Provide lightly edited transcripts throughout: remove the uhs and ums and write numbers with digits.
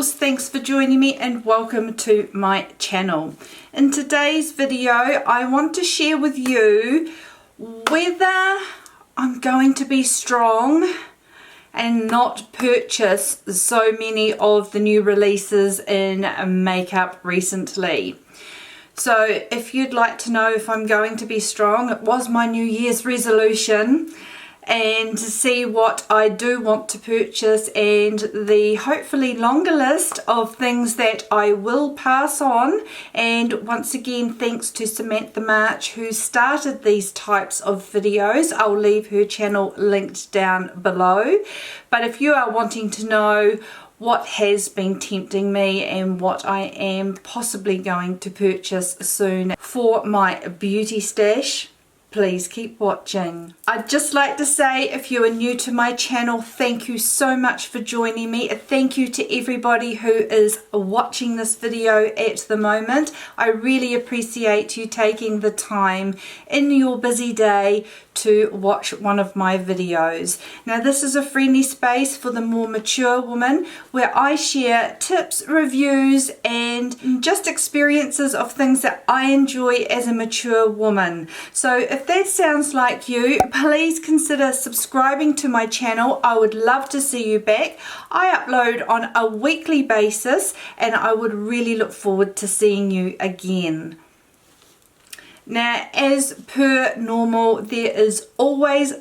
girls, thanks for joining me and welcome to my channel. In today's video I want to share with you whether I'm going to be strong and not purchase so many of the new releases in makeup recently. So if you'd like to know if I'm going to be strong, it was my New Year's resolution, and to see what I do want to purchase and the hopefully longer list of things that I will pass on. And once again, thanks to Samantha March who started these types of videos. I'll leave her channel linked down below. But if you are wanting to know what has been tempting me and what I am possibly going to purchase soon for my beauty stash, please keep watching. I'd just like to say, if you are new to my channel, thank you so much for joining me. Thank you to everybody who is watching this video at the moment. I really appreciate you taking the time in your busy day to watch one of my videos. Now, this is a friendly space for the more mature woman where I share tips, reviews and just experiences of things that I enjoy as a mature woman. So if that sounds like you, please consider subscribing to my channel. I would love to see you back. I upload on a weekly basis and I would really look forward to seeing you again. Now, as per normal, there is always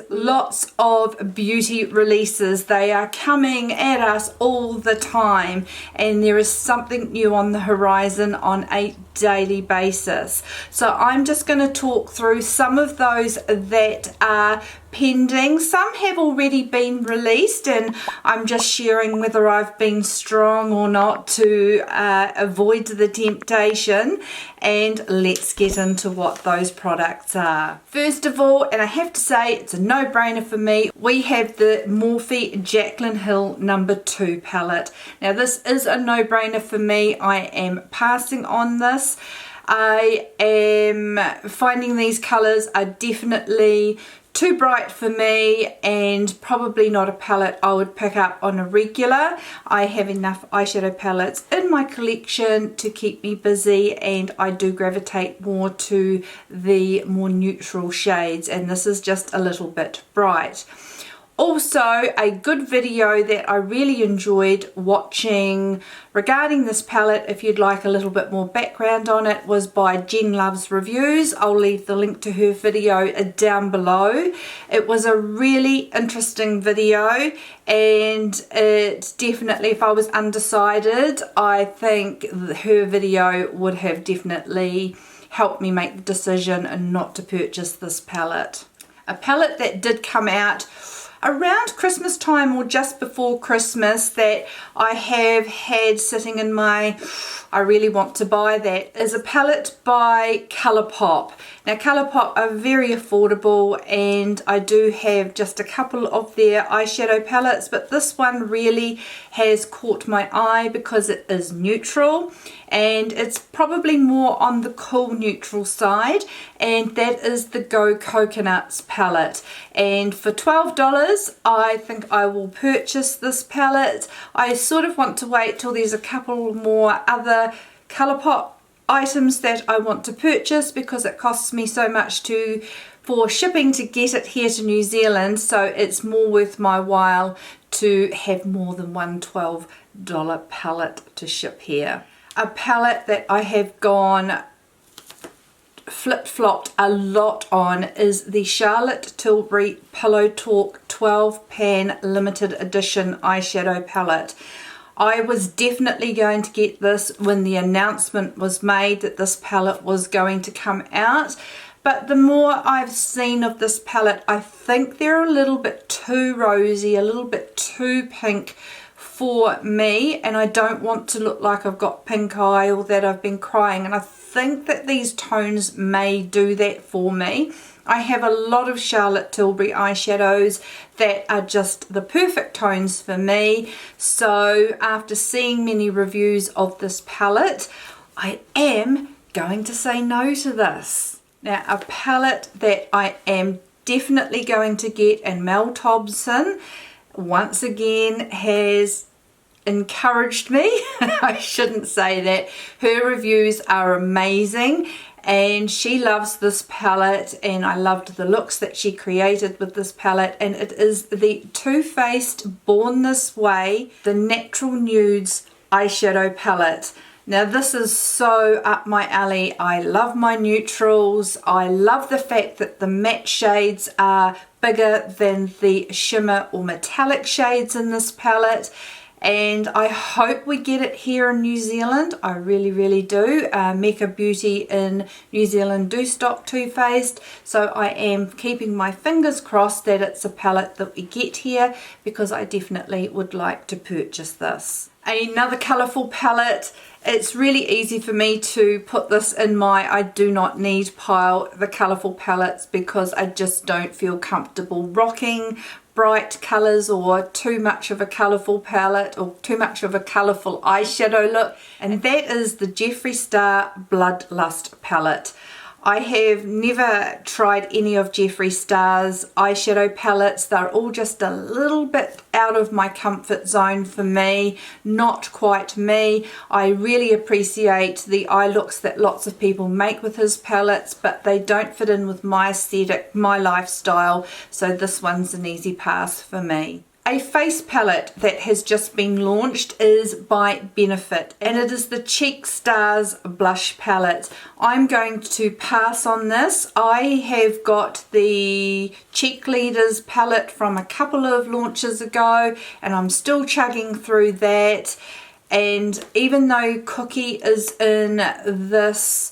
lots of beauty releases. They are coming at us all the time, and there is something new on the horizon on a daily basis. So I'm just going to talk through some of those that are pending. Some have already been released and I'm just sharing whether I've been strong or not to avoid the temptation. And let's get into what those products are. First of all, and I have to say it's a no-brainer for me, we have the Morphe Jaclyn Hill No. 2 palette. Now this is a no-brainer for me. I am passing on this. I am finding these colours are definitely too bright for me and probably not a palette I would pick up on a regular. I have enough eyeshadow palettes in my collection to keep me busy, and I do gravitate more to the more neutral shades, and this is just a little bit bright. Also, a good video that I really enjoyed watching regarding this palette, if you'd like a little bit more background on it, was by Jen Loves Reviews. I'll leave the link to her video down below. It was a really interesting video, and it definitely, if I was undecided, I think her video would have definitely helped me make the decision not to purchase this palette. A palette that did come out around Christmas time or just before Christmas that I have had sitting in my I really want to buy that is a palette by Colourpop. Now Colourpop are very affordable and I do have just a couple of their eyeshadow palettes, but this one really has caught my eye because it is neutral and it's probably more on the cool neutral side, and that is the Go Coconuts palette. And for $12 I think I will purchase this palette. I sort of want to wait till there's a couple more other Colourpop items that I want to purchase because it costs me so much for shipping to get it here to New Zealand, so it's more worth my while to have more than one $12 palette to ship here. A palette that I have gone flip-flopped a lot on is the Charlotte Tilbury Pillow Talk 12 Pan Limited Edition eyeshadow palette. I was definitely going to get this when the announcement was made that this palette was going to come out, but the more I've seen of this palette, I think they're a little bit too rosy, a little bit too pink for me, and I don't want to look like I've got pink eye or that I've been crying, and I think that these tones may do that for me. I have a lot of Charlotte Tilbury eyeshadows that are just the perfect tones for me, so after seeing many reviews of this palette, I am going to say no to this. Now, a palette that I am definitely going to get, and Mel Thompson once again has encouraged me. I shouldn't say that. Her reviews are amazing, and she loves this palette, and I loved the looks that she created with this palette. And it is the Too Faced Born This Way, the Natural Nudes eyeshadow palette. Now this is so up my alley. I love my neutrals. I love the fact that the matte shades are bigger than the shimmer or metallic shades in this palette. And I hope we get it here in New Zealand. I really do. Mecca Beauty in New Zealand do stock Too Faced, so I am keeping my fingers crossed that it's a palette that we get here, because I definitely would like to purchase this. Another colourful palette. It's really easy for me to put this in my I do not need pile, the colourful palettes, because I just don't feel comfortable rocking bright colours or too much of a colourful palette or too much of a colourful eyeshadow look, and that is the Jeffree Star Bloodlust palette. I have never tried any of Jeffree Star's eyeshadow palettes. They're all just a little bit out of my comfort zone for me, not quite me. I really appreciate the eye looks that lots of people make with his palettes, but they don't fit in with my aesthetic, my lifestyle, so this one's an easy pass for me. A face palette that has just been launched is by Benefit, and it is the Cheek Stars blush palette. I'm going to pass on this. I have got the Cheek Leaders palette from a couple of launches ago, and I'm still chugging through that. And even though Cookie is in this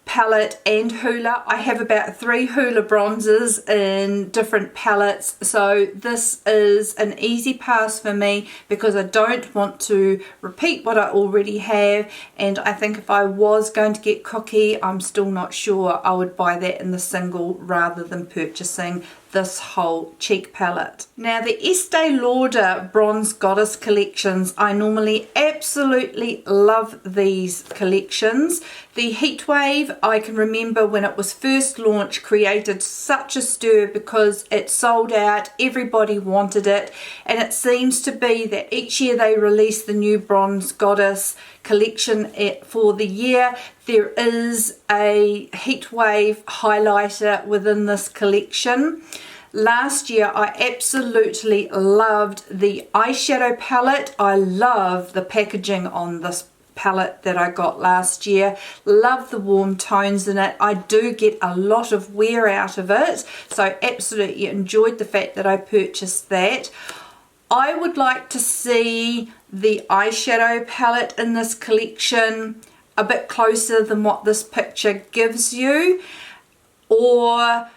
palette and Hoola, I have about 3 Hoola bronzers in different palettes, so this is an easy pass for me because I don't want to repeat what I already have. And I think if I was going to get Cookie, I'm still not sure I would buy that in the single rather than purchasing this whole cheek palette. Now the Estee Lauder Bronze Goddess collections, I normally absolutely love these collections. The Heatwave, I can remember when it was first launched, created such a stir because it sold out, everybody wanted it, and it seems to be that each year they release the new Bronze Goddess collection for the year. There is a Heatwave highlighter within this collection. Last year I absolutely loved the eyeshadow palette. I love the packaging on this palette that I got last year. Love the warm tones in it. I do get a lot of wear out of it, so absolutely enjoyed the fact that I purchased that. I would like to see the eyeshadow palette in this collection a bit closer than what this picture gives you, or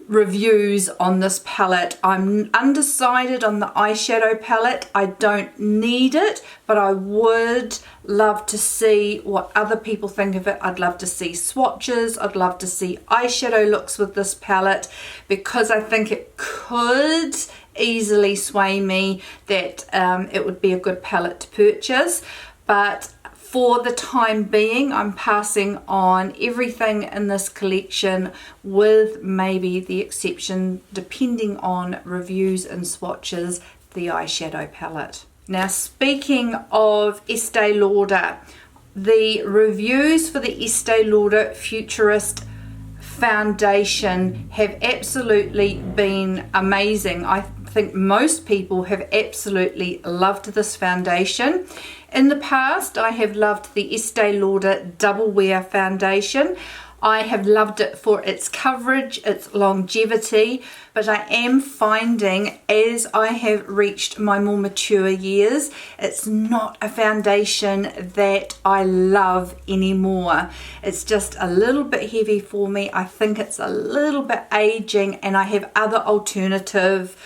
reviews on this palette. I'm undecided on the eyeshadow palette. I don't need it, but I would love to see what other people think of it. I'd love to see swatches. I'd love to see eyeshadow looks with this palette, because I think it could easily sway me that it would be a good palette to purchase. But for the time being, I'm passing on everything in this collection, with maybe the exception, depending on reviews and swatches, the eyeshadow palette. Now speaking of Estee Lauder, the reviews for the Estee Lauder Futurist foundation have absolutely been amazing. I think most people have absolutely loved this foundation. In the past, I have loved the Estee Lauder Double Wear foundation. I have loved it for its coverage, its longevity, but I am finding as I have reached my more mature years, it's not a foundation that I love anymore. It's just a little bit heavy for me. I think it's a little bit aging, and I have other alternative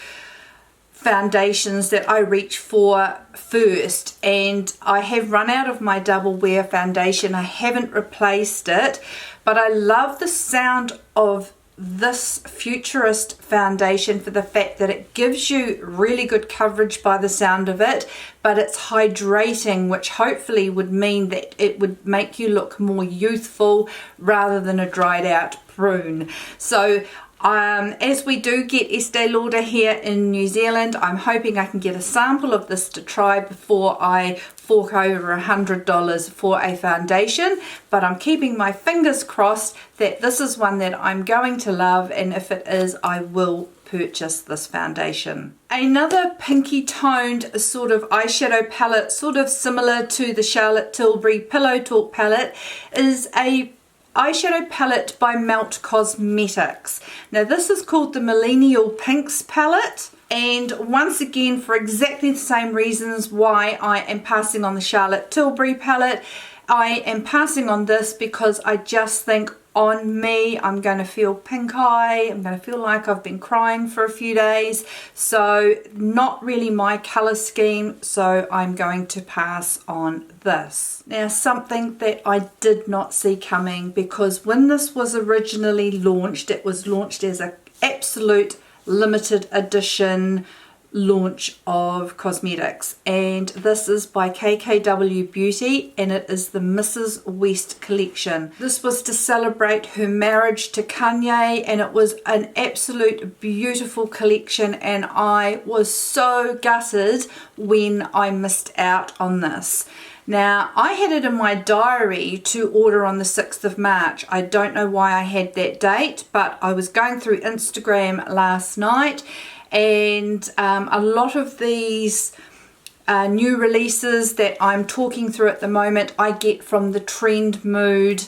foundations that I reach for first, and I have run out of my Double Wear foundation. I haven't replaced it, but I love the sound of this Futurist foundation for the fact that it gives you really good coverage by the sound of it, but it's hydrating, which hopefully would mean that it would make you look more youthful rather than a dried out prune. So As we do get Estee Lauder here in New Zealand, I'm hoping I can get a sample of this to try before I fork over $100 for a foundation, but I'm keeping my fingers crossed that this is one that I'm going to love, and if it is, I will purchase this foundation. Another pinky toned sort of eyeshadow palette, sort of similar to the Charlotte Tilbury Pillow Talk palette, is a eyeshadow palette by Melt Cosmetics. Now this is called the Millennial Pinks palette, and once again, for exactly the same reasons why I am passing on the Charlotte Tilbury palette, I am passing on this because I just think on me I'm going to feel pink eye, I'm going to feel like I've been crying for a few days, so not really my colour scheme, so I'm going to pass on this. Now something that I did not see coming, because when this was originally launched, it was launched as an absolute limited edition launch of cosmetics, and this is by KKW Beauty, and it is the Mrs. West collection. This was to celebrate her marriage to Kanye, and it was an absolute beautiful collection, and I was so gutted when I missed out on this. Now, I had it in my diary to order on the 6th of March. I don't know why I had that date, but I was going through Instagram last night, and a lot of these new releases that I'm talking through at the moment I get from the Trend Mood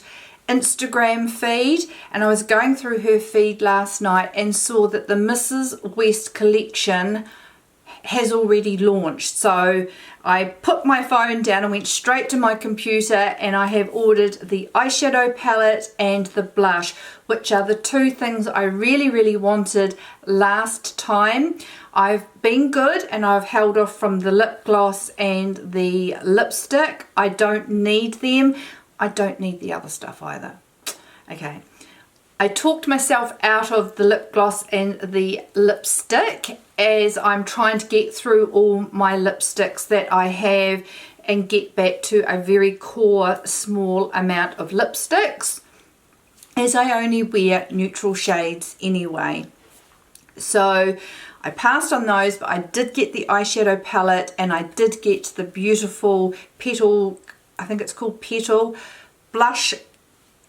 Instagram feed, and I was going through her feed last night and saw that the Mrs. West collection has already launched. So I put my phone down and went straight to my computer, and I have ordered the eyeshadow palette and the blush, which are the two things I really wanted last time. I've been good and I've held off from the lip gloss and the lipstick. I don't need them. I don't need the other stuff either. Okay. I talked myself out of the lip gloss and the lipstick as I'm trying to get through all my lipsticks that I have and get back to a very core small amount of lipsticks, as I only wear neutral shades anyway. So I passed on those, but I did get the eyeshadow palette, and I did get the beautiful Petal, I think it's called Petal blush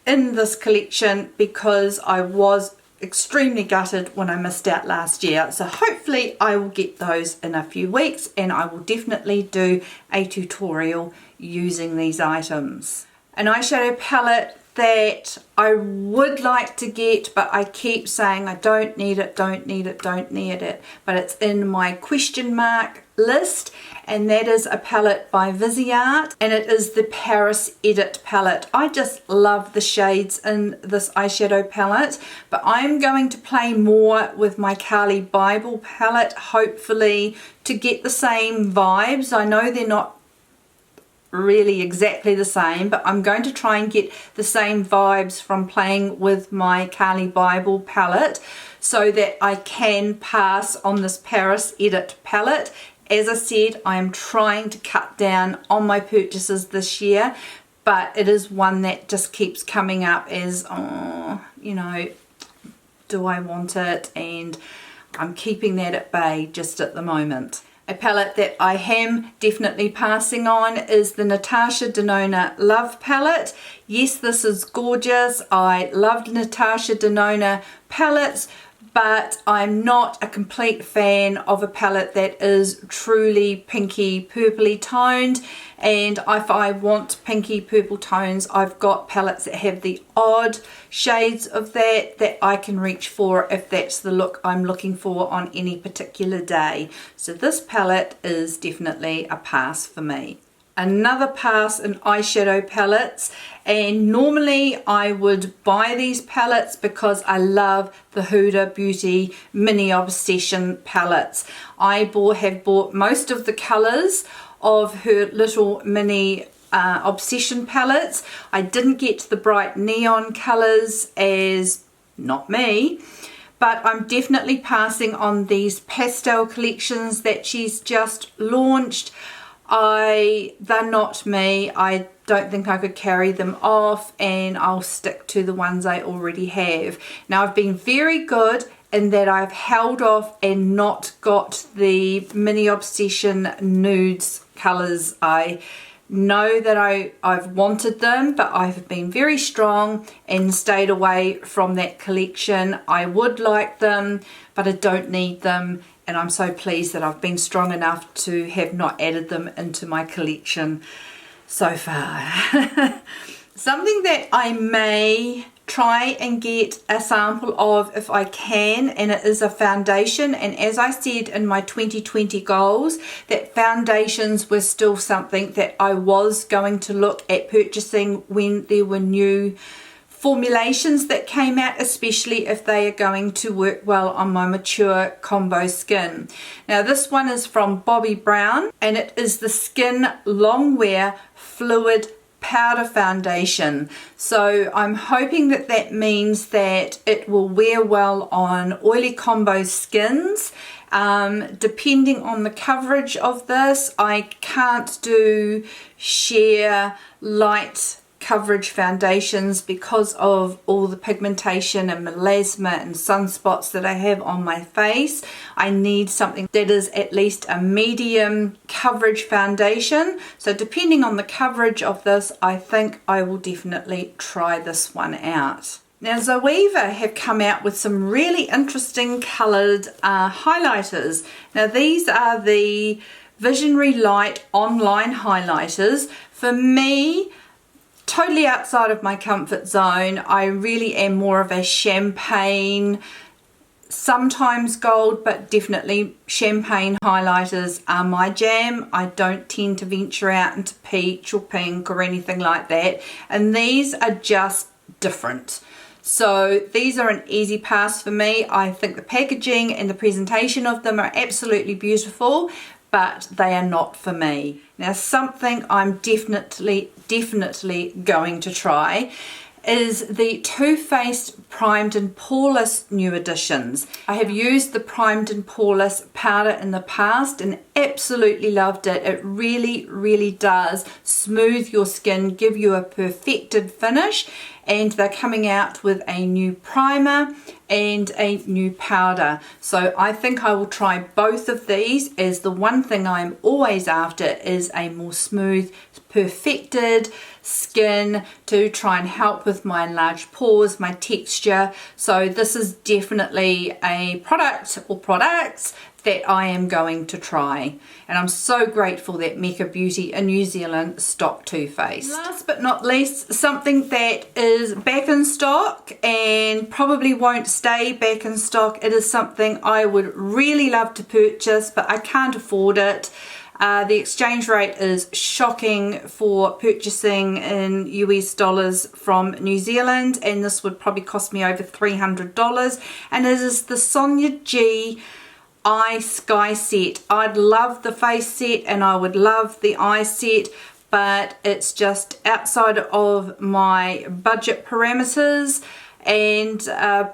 in this collection, because I was extremely gutted when I missed out last year. So hopefully I will get those in a few weeks, and I will definitely do a tutorial using these items. An eyeshadow palette that I would like to get, but I keep saying I don't need it, don't need it, don't need it, but it's in my question mark list, and that is a palette by Viseart, and it is the Paris Edit palette. I just love the shades in this eyeshadow palette, but I'm going to play more with my Kali Bible palette, hopefully to get the same vibes. I know they're not really exactly the same, but I'm going to try and get the same vibes from playing with my Kali Bible palette so that I can pass on this Paris Edit palette. As I said, I am trying to cut down on my purchases this year, but it is one that just keeps coming up as, oh, you know, do I want it? And I'm keeping that at bay just at the moment. A palette that I am definitely passing on is the Natasha Denona Love palette. Yes, this is gorgeous. I loved Natasha Denona palettes, but I'm not a complete fan of a palette that is truly pinky purpley toned, and if I want pinky purple tones, I've got palettes that have the odd shades of that I can reach for if that's the look I'm looking for on any particular day. So this palette is definitely a pass for me. Another pass in eyeshadow palettes, and normally I would buy these palettes because I love the Huda Beauty Mini Obsession palettes. I have bought most of the colours of her little mini Obsession palettes. I didn't get the bright neon colours, as not me, but I'm definitely passing on these pastel collections that she's just launched. they're not me. I don't think I could carry them off, and I'll stick to the ones I already have. Now, I've been very good in that I've held off and not got the Mini Obsession nudes colours. I know that I've wanted them, but I've been very strong and stayed away from that collection. I would like them, but I don't need them, and I'm so pleased that I've been strong enough to have not added them into my collection so far. Something that I may try and get a sample of if I can, and it is a foundation. And as I said in my 2020 goals, that foundations were still something that I was going to look at purchasing when there were new formulations that came out, especially if they are going to work well on my mature combo skin. Now, this one is from Bobbi Brown, and it is the Skin Longwear Fluid Powder Foundation. So I'm hoping that that means that it will wear well on oily combo skins. Depending on the coverage of this, I can't do sheer light coverage foundations because of all the pigmentation and melasma and sunspots that I have on my face. I need something that is at least a medium coverage foundation. So depending on the coverage of this, I think I will definitely try this one out. Now, Zoeva have come out with some really interesting coloured highlighters. Now, these are the Visionary Light online highlighters. For me, totally outside of my comfort zone. I really am more of a champagne, sometimes gold, but definitely champagne highlighters are my jam. I don't tend to venture out into peach or pink or anything like that, and these are just different. So these are an easy pass for me. I think the packaging and the presentation of them are absolutely beautiful, but they are not for me. Now, something I'm definitely going to try is the Too Faced Primed and Poreless New Editions. I have used the Primed and Poreless powder in the past and absolutely loved it. It really does smooth your skin, give you a perfected finish, and they're coming out with a new primer and a new powder. So I think I will try both of these, as the one thing I'm always after is a more smooth, perfected skin to try and help with my enlarged pores, my texture. So this is definitely a product or products that I am going to try, and I'm so grateful that Mecca Beauty in New Zealand stocked Too Faced. Last but not least, something that is back in stock and probably won't stay back in stock. It is something I would really love to purchase, but I can't afford it. The exchange rate is shocking for purchasing in US dollars from New Zealand, and this would probably cost me over $300, and it is the Sonia G eye sky set. I'd love the face set and I would love the eye set, but it's just outside of my budget parameters, and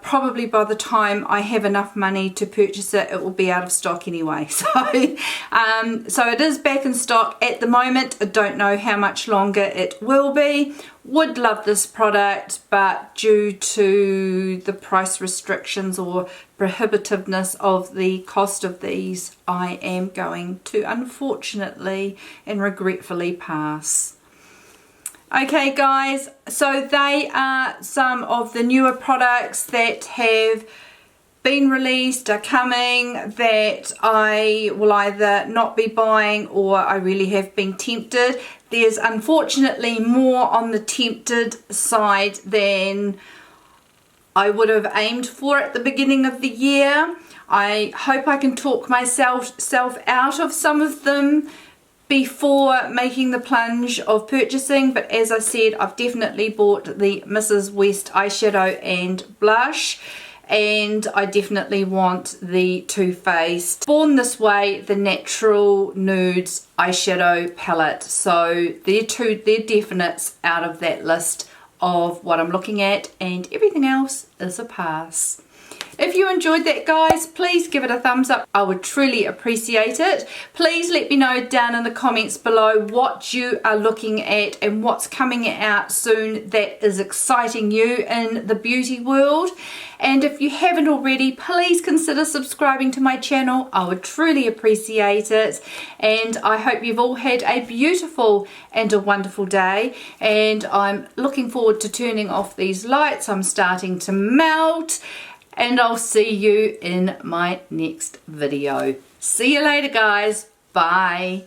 probably by the time I have enough money to purchase it, it will be out of stock anyway. So it is back in stock at the moment. I don't know how much longer it will be. Would love this product, but due to the price restrictions or prohibitiveness of the cost of these, I am going to unfortunately and regretfully pass. Okay guys, so they are some of the newer products that have been released, are coming, that I will either not be buying or I really have been tempted. There's unfortunately more on the tempted side than I would have aimed for at the beginning of the year. I hope I can talk myself out of some of them before making the plunge of purchasing, but as I said, I've definitely bought the Mrs. West eyeshadow and blush, and I definitely want the Too Faced Born This Way, the Natural Nudes eyeshadow palette. So they're definites out of that list of what I'm looking at, and everything else is a pass. If you enjoyed that, guys, please give it a thumbs up. I would truly appreciate it. Please let me know down in the comments below what you are looking at and what's coming out soon that is exciting you in the beauty world. And if you haven't already, please consider subscribing to my channel. I would truly appreciate it. And I hope you've all had a beautiful and a wonderful day. And I'm looking forward to turning off these lights. I'm starting to melt. And I'll see you in my next video. See you later, guys. Bye.